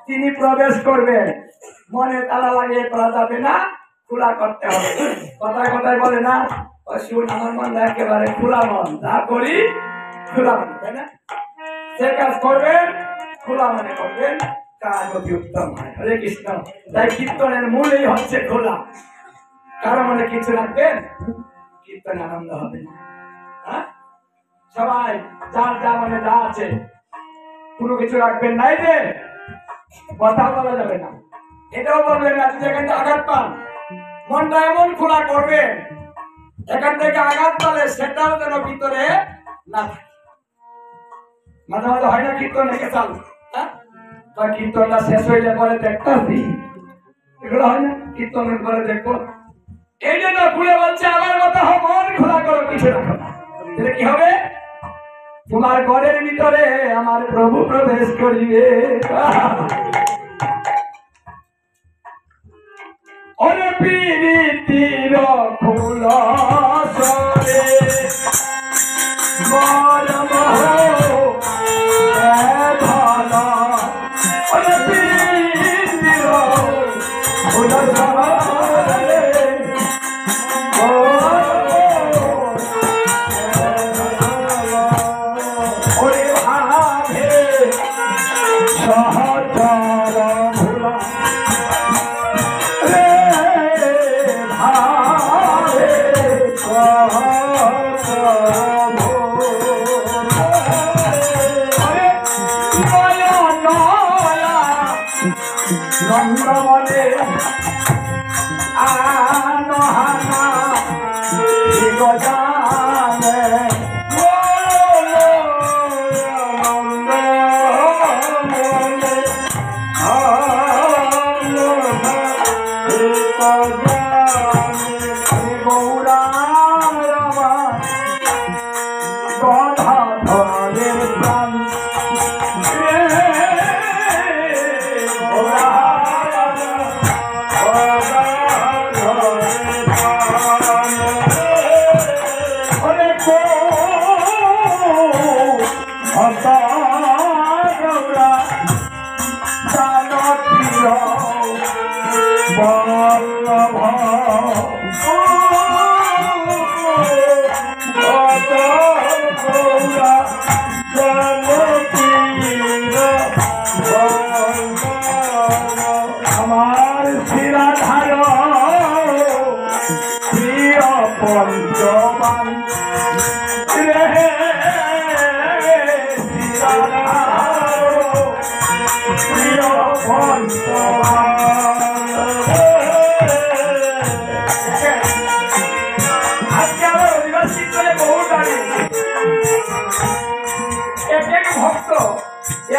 তিনি প্রবেশ করবেন, মনে তালা লাগিয়ে করা যাবে না, খোলা করতে হবে। কথায় কথায় বলে না, শুন আমার মন একেবারে খোলা মন, যা করি খোলা মন, তাই না? যে কাজ করবেন খোলা মনে করবেন, কাজ অতি উত্তম হয়। হরে কৃষ্ণ। তাই কীর্তনের মূলেই হচ্ছে খোলা। কারো মনে কিছু রাখবেন, কীর্তনে আনন্দ হবে না। হ্যাঁ, সবাই যার যা মনে যা আছে কোনো কিছু রাখবেন নাই, যে কথা বলা যাবে না, এটাও বলবেন না। যেখান থেকে আঘাত পান মনটা এমন খোলা করবেন, এখান থেকে আঘাত পালে সেটাও যেন ভিতরে না থাকে। মাঝে মাঝে হয় না কীর্তন একে চাল, হ্যাঁ, কীর্তনটা শেষ হইলে পরে দেখতেছি, এগুলো হয় না, কীর্তনের পরে দেখবো। এই জন্য খুলে বলছে আমার কথা মন খোলা করো, কিছু রাখো না। কি হবে? তোমার ঘরের ভিতরে আমার প্রভু প্রবেশ করিবে। ওরে প্রীতির ফুল সরে মরম ভালো, ওরে প্রীতির ফুল সরে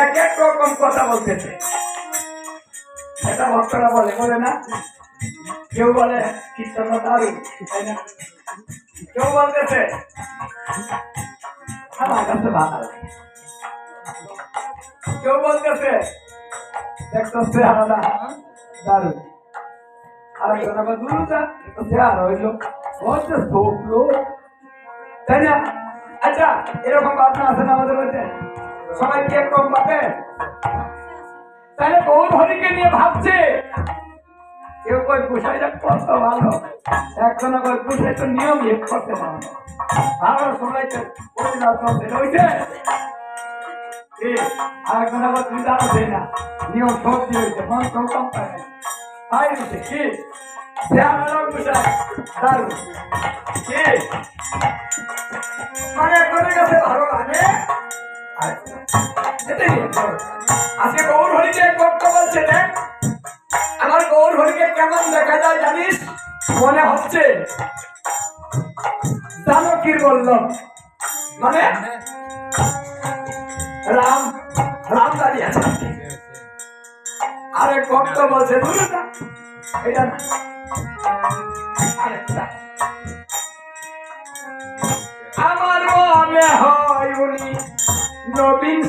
এক এক রকম কথা বলতেছে। এটা ভক্তরা বলে, বলে না, কেউ বলে কীর্তন দারুণ, তাই না? কেউ বলতেছে আমার কাছে ভালো লাগে, কেউ বলতেছে দেখতেছে আলাদা দারুণ, আরেকজন আবার দুটা আর হইলো হচ্ছে ঢোকলো, তাই না? আচ্ছা, এরকম ভাবনা আছে না আমাদের মধ্যে? সবাই কি একরকম ভাবে? তাহলে গৌর হরিকে নিয়ে ভাবছে, কেউ কই পুষাইটা কত ভালো, একজন আবার পুষাই তো নিয়ম ইয়ে করতে ভালো, ভালো সবাই তো পরিণত হইছে, আরেকজন আবার দুই দাঁড়া দেয় না, নিয়ম সবজি হয়েছে, মন সব কম পায় তাই হচ্ছে কি মানে একজনের কাছে ভালো লাগে। আজকে গৌর হরিকে বক্তব্য বলছে, দেখ আমার গৌর হরিকে কেমন দেখা যায় জানিস? মনে হচ্ছে জানকীর বললাম মানে রাম রাম দাঁড়িয়ে আছে আরেক ভক্ত বলছে দুটা এটা না আরেকটা আমার মনে হয় উনি নবীন